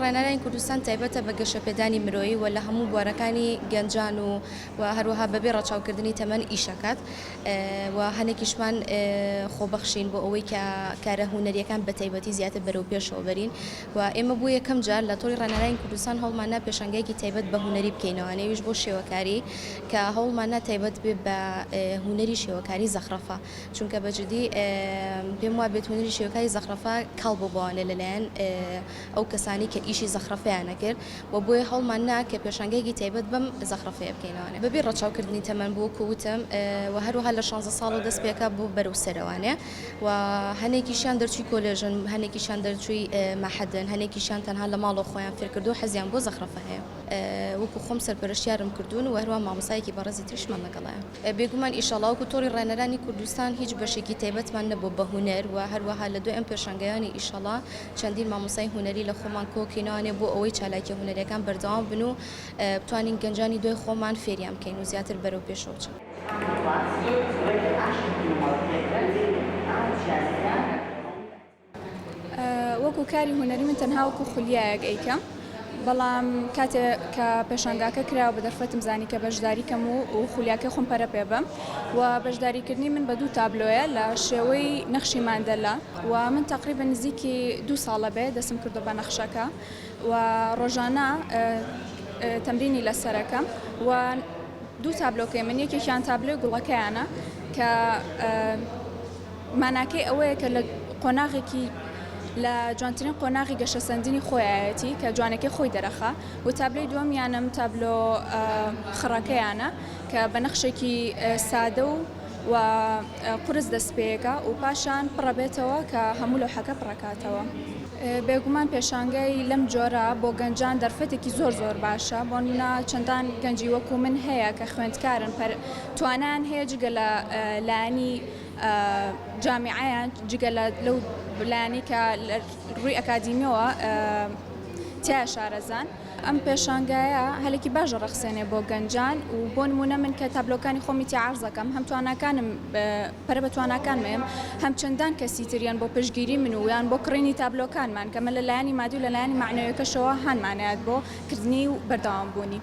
ڕێنەرانی کوردستان تایبەتە بە گەشەپێدانی مرۆیی و لە هەموو بوارەکانی گەنجان و هەروەها بەبێ ڕەچاوکردنی تەمەن ئیشەکات و هەنێکیشمان خۆبەخشین بۆ ئەوەی کە کارە هونەریەکان بە تایبەتی زیاتر بەرەو پێشەوە بەرین و ئێمە بۆ یەکەم جار لە تۆڕی ڕێنەرانی کوردستان هەوڵمانە پێشەنگایەکی تایبەت بە هونەری بکەینەوە نەویش بۆ شێوەکاری کە هەوڵمانە تایبەت بێ بە هونەری شێوەکاری زەخرەفە چونکە بەجددی پێم وایە بێت هونەری شێوەکاری زەخرەفە کاڵ بۆ بۆوانێ لەلایەن ئەو کەسانی کە ئیشی زەخرەفەیان نەکرد و بۆیە هەوڵمانە کە پێشەنگایەکی تایبەت بەم زەخرەفەیە بکەینەوە بەبێ ڕەچاوکردنی تەمەن بۆ کووتم و هەروەها لە 16 ساڵ دەست پێکە بۆ بەرەو سەرەوانێ و هەنێکیشیان دەرچووی کۆلێژن هەنێکیشان دەرچووی مەحەدن هەنێکیشان تەنها لە ماڵەوە خۆیان فێرکردو حەزیان بۆ زەخرەفە هەیە وەکو خۆم سەرپەرشتیارم کردوون و هەروە مامۆستایەکی بەڕێزی تریشمان لەگەڵایە بێگومان ئیشەڵا وەکو تۆڕی ڕێنەرانی کوردستان هیچ بەشێکی تایبەتمان نەبوو بە هونەر و هەروەها لە دوای ئەم پێشەنگەیانی ئیشەڵا چەندین مامۆستای هونەری لە خۆمان کۆکینەوانێ بۆ ئەوەی چالاکی هونەریەکان بەردەوام بن و بتوانین گەنجانی دوای خۆمان فێریان بکەین و زیاتر بەرەو پێشەوە بچین. وەکو کاری هونەری من تەنها وەکو خولیایەک ئەیکەم بەڵام کاتێک کە پێشەنگاکە کراوە بە دەرفەتم زانی کە بەشداریکەم و خولیاکە خۆم پەرە پێ بم و بەشداریکردنی من بە 2 تابلۆیە لە شێوەی نەخشی ماندەلا و من تقریبا نزیکی 2 ساڵە بێ دەسم کردو بە نەخشەکە و ڕۆژانە تەمرینی لەسەرەکەم و 2 تابلۆکەی من یەکێکیان تابلۆی گوڵەکەیانە کە ماناکەی ئەوەیە کە لە قۆناغێکی لە جوانترین قۆناغی گەشەسەندنی خۆیەتی کە جوانەکەی خۆی دەرەخە و تابلۆی دووەمیانم تابلۆ خڕەکەیانە کە بە نەخشێکی سادە و قورس دەست پێیەکە و پاشان پڕەبێتەوە کە هەموو لەوحەکە پڕەکاتەوە. بێگومان پێشانگای لەم جۆرە بۆ گەنجان دەرفەتێکی زۆر باشە بۆ نمونە چەندان گەنجی وەکو من هەیە کە خوێندکارن توانان هەیە جگە لە لایەنی جامیعەیان جگە لەو لایەنی کە ڕووی ئەکادیمیەوە تیا شارەزان ئەم پێشانگایە هەلێکی باشە ڕەخسێنێ بۆ گەنجان و بۆ نمونە من کە تابلۆکانی خۆمی تیاعرض دەکەم هەم تواناکانم پەرە بە تواناکانم هەم چەندان کەسی تریان بۆ پشتگیری من و یان بۆ کڕینی تابلۆکانمان کە من لە لایەنی مادی و لە لایەنی معنەویەکەشەوە هەنمانەیەت بۆ کردنی و بەردەوامبوونی.